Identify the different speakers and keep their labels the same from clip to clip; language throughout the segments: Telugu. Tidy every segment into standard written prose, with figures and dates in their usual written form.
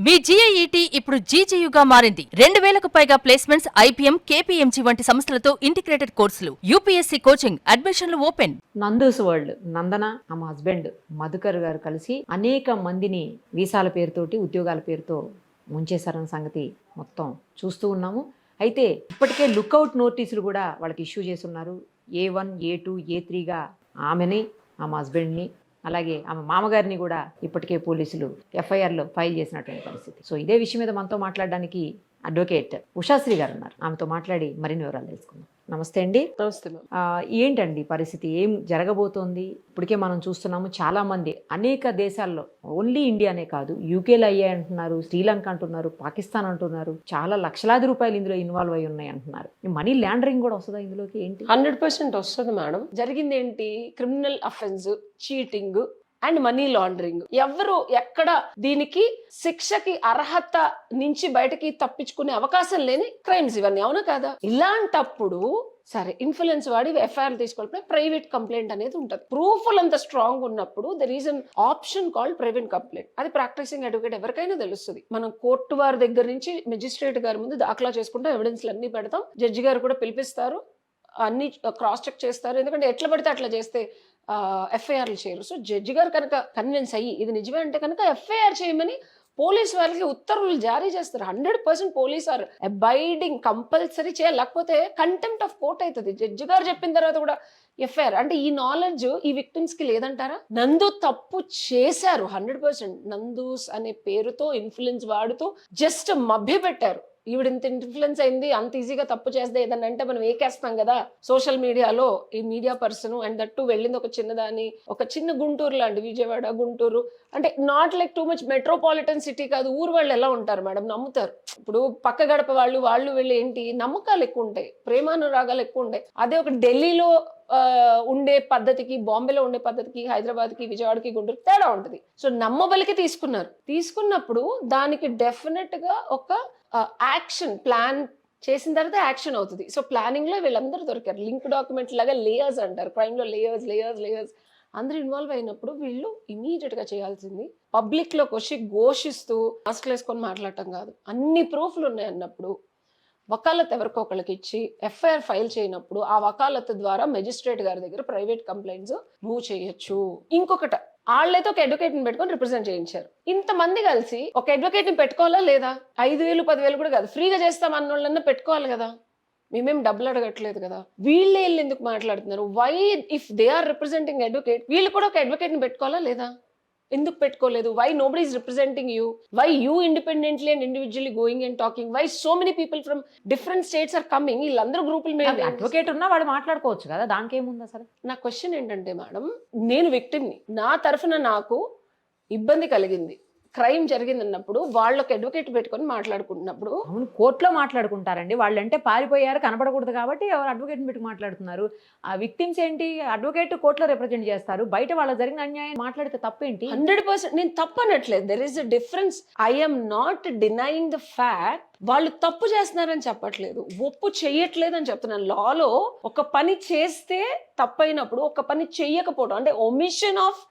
Speaker 1: మీ జీఐఈటీ ఇప్పుడు జీజేయుగా మారింది. 2000కు పైగా ప్లేస్మెంట్స్, ఐపీఎం, కేపీఎంజీ వంటి సంస్థలతో ఇంటిగ్రేటెడ్ కోర్సులు. యూపీఎస్సీ కోచింగ్, అడ్మిషన్లు ఓపెన్.
Speaker 2: నందూస్ వరల్డ్ నందన ఆమె హస్బెండ్ మధుకర్ గారు కలిసి అనేక మందిని వీసాల పేరుతోటి ఉద్యోగాల పేరుతో ముంచేశారన్న సంగతి మొత్తం చూస్తూ ఉన్నాము. అయితే ఇప్పటికే లుక్అవుట్ నోటీసులు కూడా వాళ్ళకి ఇష్యూ చేస్తున్నారు. A1, A2, A3గా ఆమెని, ఆమె హస్బెండ్ని, అలాగే ఆమె మామగారిని కూడా ఇప్పటికే పోలీసులు FIRలో ఫైల్ చేసినటువంటి పరిస్థితి. సో ఇదే విషయం మీద మనతో మాట్లాడడానికి అడ్వకేట్ ఉషాశ్రీ గారు ఉన్నారు. ఆమెతో మాట్లాడి మరిన్ని వివరాలు తెలుసుకుందాం. నమస్తే అండి.
Speaker 3: నమస్తే.
Speaker 2: ఏంటండి పరిస్థితి, ఏం జరగబోతోంది? ఇప్పటికే మనం చూస్తున్నాము చాలా మంది అనేక దేశాల్లో, ఓన్లీ ఇండియానే కాదు, యూకేలో అయ్యాయి అంటున్నారు, శ్రీలంక అంటున్నారు, పాకిస్తాన్ అంటున్నారు, చాలా లక్షలాది రూపాయలు ఇందులో ఇన్వాల్వ్ అయి ఉన్నాయి అంటున్నారు. మనీ ల్యాండరింగ్ కూడా వస్తుందా ఇందులోకి? ఏంటి?
Speaker 3: 100% వస్తుంది మేడం. జరిగింది ఏంటి? Criminal offence, cheating and money laundering. ఎవరు ఎక్కడ దీనికి శిక్షకి అర్హత నుంచి బయటకి తప్పించుకునే అవకాశం లేని క్రైమ్స్ ఇవన్నీ, అవునా కాదా? ఇలాంటప్పుడు సరే ఇన్ఫ్లుయెన్స్ వాడి FIR తీసుకోవాలి, ప్రైవేట్ కంప్లైంట్ అనేది ఉంటుంది. ప్రూఫ్లు అంత స్ట్రాంగ్ ఉన్నప్పుడు there is an option called private complaint. అది ప్రాక్టీసింగ్ అడ్వకేట్ ఎవరికైనా తెలుస్తుంది. మనం కోర్టు వారి దగ్గర నుంచి మెజిస్ట్రేట్ గారి ముందు దాఖలా చేసుకుంటాం, ఎవిడెన్స్లు అన్ని పెడతాం, జడ్జి గారు కూడా పిలిపిస్తారు, అన్ని క్రాస్ చెక్ చేస్తారు. ఎందుకంటే ఎట్లా పడితే అట్లా చేస్తే FIRలు చేయరు. సో జడ్జి గారు కనుక కన్విన్స్ అయ్యి ఇది నిజమే అంటే కనుక FIR చేయమని పోలీస్ వాళ్ళకి ఉత్తర్వులు జారీ చేస్తారు. 100% పోలీస్ ఆర్ అబైడింగ్, కంపల్సరీ చేయాలి, లేకపోతే కంటెంప్ట్ ఆఫ్ కోర్ట్ అవుతుంది. జడ్జి గారు చెప్పిన తర్వాత కూడా FIR అంటే ఈ నాలెడ్జ్ ఈ విక్టిమ్స్ కి లేదంటారా? నందు తప్పు చేశారు 100%. నందూస్ అనే పేరుతో ఇన్ఫ్లుయెన్స్ వాడుతూ జస్ట్ మభ్య పెట్టారు. ఈవిడ ఇంత ఇన్ఫ్లుయెన్స్ అయింది, అంత ఈజీగా తప్పు చేస్తే ఏదన్నా అంటే మనం ఏకేస్తాం కదా సోషల్ మీడియాలో. ఈ మీడియా పర్సన్ అండ్ దట్టు వెళ్ళింది ఒక చిన్నదాని, ఒక చిన్న గుంటూరు లాంటి, విజయవాడ గుంటూరు అంటే not like too much metropolitan city కాదు. ఊరు వాళ్ళు ఎలా ఉంటారు మేడం? నమ్ముతారు. ఇప్పుడు పక్క గడప వాళ్ళు వెళ్ళి ఏంటి నమ్మకాలు ఎక్కువ ఉంటాయి, ప్రేమానురాగాలు ఎక్కువ ఉంటాయి. అదే ఒక ఢిల్లీలో ఉండే పద్ధతికి, బాంబేలో ఉండే పద్ధతికి, హైదరాబాద్కి, విజయవాడకి, గుంటూరుకి తేడా ఉంటుంది. సో నమ్మబలికి తీసుకున్నప్పుడు దానికి డెఫినెట్ గా ఒక యాక్షన్ ప్లాన్ చేసిన తర్వాత యాక్షన్ అవుతుంది. సో ప్లానింగ్ లో వీళ్ళందరూ దొరికారు. లింక్ డాక్యుమెంట్ లాగా లేయర్స్ అంటారు, క్రైమ్ లో లేయర్స్ అందరూ ఇన్వాల్వ్ అయినప్పుడు వీళ్ళు ఇమీడియట్ గా చేయాల్సింది పబ్లిక్ లోకి వచ్చి ఘోషిస్తూ మాస్క్లు వేసుకొని మాట్లాడటం కాదు. అన్ని ప్రూఫ్లు ఉన్నాయి అన్నప్పుడు వకాలత్ ఎవరికొకళ్ళకి ఇచ్చి FIR ఫైల్ చేయనప్పుడు ఆ వకాలత్ ద్వారా మెజిస్ట్రేట్ గారి దగ్గర ప్రైవేట్ కంప్లైంట్స్ మూవ్ చేయొచ్చు. ఇంకొకట, వాళ్ళైతే ఒక అడ్వకేట్ ని పెట్టుకొని రిప్రజెంట్ చేయించారు. ఇంతమంది కలిసి ఒక అడ్వకేట్ ని పెట్టుకోవాలా లేదా? 5,000 10,000 కూడా కాదు, ఫ్రీగా చేస్తాం అన్నోళ్ళన్నా పెట్టుకోవాలి కదా. మేమేం డబ్బులు అడగట్లేదు కదా. వీళ్ళే ఎందుకు మాట్లాడుతున్నారు? Why if they are representing advocate, వీళ్ళు కూడా ఒక అడ్వకేట్ ని పెట్టుకోవాలా లేదా? ఎందుకు పెట్టుకోలేదు? Why nobody is representing you? Why you independently and individually going and talking? Why so many people from different states are coming? వీళ్ళందరూ గ్రూపుల మీద
Speaker 2: అడ్వకేట్ ఉన్నా వాడు మాట్లాడుకోవచ్చు కదా, దానికి ఏముంది అసలు?
Speaker 3: నా క్వశ్చన్ ఏంటంటే మేడం, నేను విక్టిమ్ని, నా తరఫున నాకు ఇబ్బంది కలిగింది, క్రైమ్ జరిగింది అన్నప్పుడు వాళ్ళకి అడ్వకేట్ పెట్టుకొని మాట్లాడుకుంటున్నప్పుడు.
Speaker 2: అవును, కోర్టులో మాట్లాడుకుంటారండి. వాళ్ళంటే పారిపోయారు, కనపడకూడదు కాబట్టి ఎవరు అడ్వకేట్ని పెట్టుకు మాట్లాడుతున్నారు. ఆ విక్టిమ్స్ ఏంటి, అడ్వకేట్ కోర్టులో రిప్రజెంట్ చేస్తారు, బయట వాళ్ళ జరిగిన అన్యాయం మాట్లాడితే తప్పేంటి?
Speaker 3: 100% నేను తప్పనట్లేదు. There is a difference. I am not denying the fact. వాళ్ళు తప్పు చేస్తున్నారని చెప్పట్లేదు, ఒప్పు చెయ్యట్లేదు అని చెప్తున్నాను. లాలో ఒక పని చేస్తే తప్పైనప్పుడు ఒక పని చెయ్యకపోవడం అంటే omission of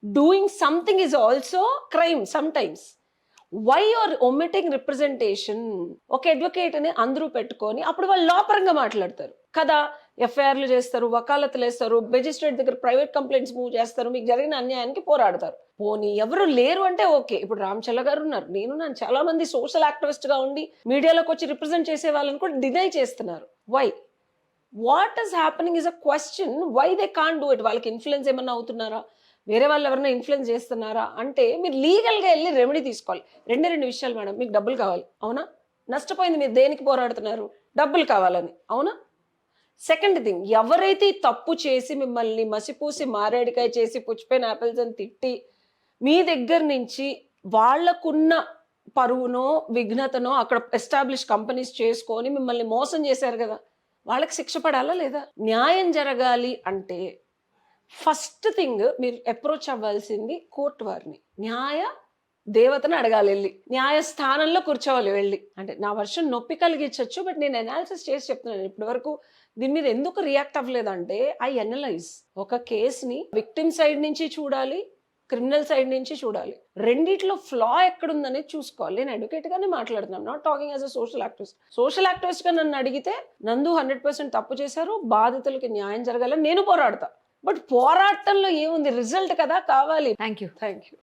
Speaker 3: doing something is also crime sometimes. Why you are omitting representation? ఒక అడ్వకేట్ అని అందరూ పెట్టుకొని అప్పుడు వాళ్ళు లోపరంగా మాట్లాడతారు కదా, FIRలు చేస్తారు, వకాలతులు వేస్తారు, మెజిస్ట్రేట్ దగ్గర ప్రైవేట్ కంప్లైంట్స్ మూవ్ చేస్తారు, మీకు జరిగిన అన్యాయానికి పోరాడతారు. పోనీ ఎవరు లేరు అంటే ఓకే. ఇప్పుడు రామచల్ల గారు ఉన్నారు, నేను చాలా మంది సోషల్ యాక్టివిస్ట్ గా ఉండి మీడియాలోకి వచ్చి రిప్రజెంట్ చేసే వాళ్ళని కూడా డినై చేస్తున్నారు. Why? What is happening is a question. Why they can't do it? వాళ్ళకి ఇన్ఫ్లుయెన్స్ ఏమన్నా అవుతున్నారా? వేరే వాళ్ళు ఎవరైనా ఇన్ఫ్లుయెన్స్ చేస్తున్నారా అంటే మీరు లీగల్గా వెళ్ళి రెమెడీ తీసుకోవాలి. రెండు విషయాలు మేడం. మీకు డబ్బులు కావాలి, అవునా? నష్టపోయింది, మీరు దేనికి పోరాడుతున్నారు? డబ్బులు కావాలని, అవునా? సెకండ్ థింగ్, ఎవరైతే తప్పు చేసి మిమ్మల్ని మసిపూసి మారేడికాయ చేసి పుచ్చిపోయిన యాపిల్స్ అని తిట్టి మీ దగ్గర నుంచి వాళ్లకున్న పరువునో విఘ్నతనో అక్కడ ఎస్టాబ్లిష్ కంపెనీస్ చేసుకొని మిమ్మల్ని మోసం చేశారు కదా, వాళ్ళకి శిక్ష పడాలా లేదా? న్యాయం జరగాలి అంటే ఫస్ట్ థింగ్ మీరు అప్రోచ్ అవ్వాల్సింది కోర్టు వారిని, న్యాయ దేవతను అడగాలి, వెళ్ళి న్యాయస్థానంలో కూర్చోవాలి వెళ్ళి. అంటే నా వర్షన్ నొప్పి కలిగించవచ్చు, బట్ నేను అనాలిసిస్ చేసి చెప్తున్నాను. ఇప్పటి వరకు దీని మీద ఎందుకు రియాక్ట్ అవ్వలేదంటే ఐ అనలైజ్ ఒక కేసుని విక్టిమ్ సైడ్ నుంచి చూడాలి, క్రిమినల్ సైడ్ నుంచి చూడాలి. రెండిట్లో ఫ్లా ఎక్కడుందనేది చూసుకోవాలి. నేను అడ్వకేట్ గానే మాట్లాడుతున్నాను, not talking as a social activist. Social activist గా నన్ను అడిగితే నందు 100% తప్పు చేశారు, బాధితులకి న్యాయం జరగాలని నేను పోరాడతా. బట్ పోరాటంలో ఏముంది, రిజల్ట్ కదా కావాలి.
Speaker 2: Thank you.
Speaker 3: Thank you.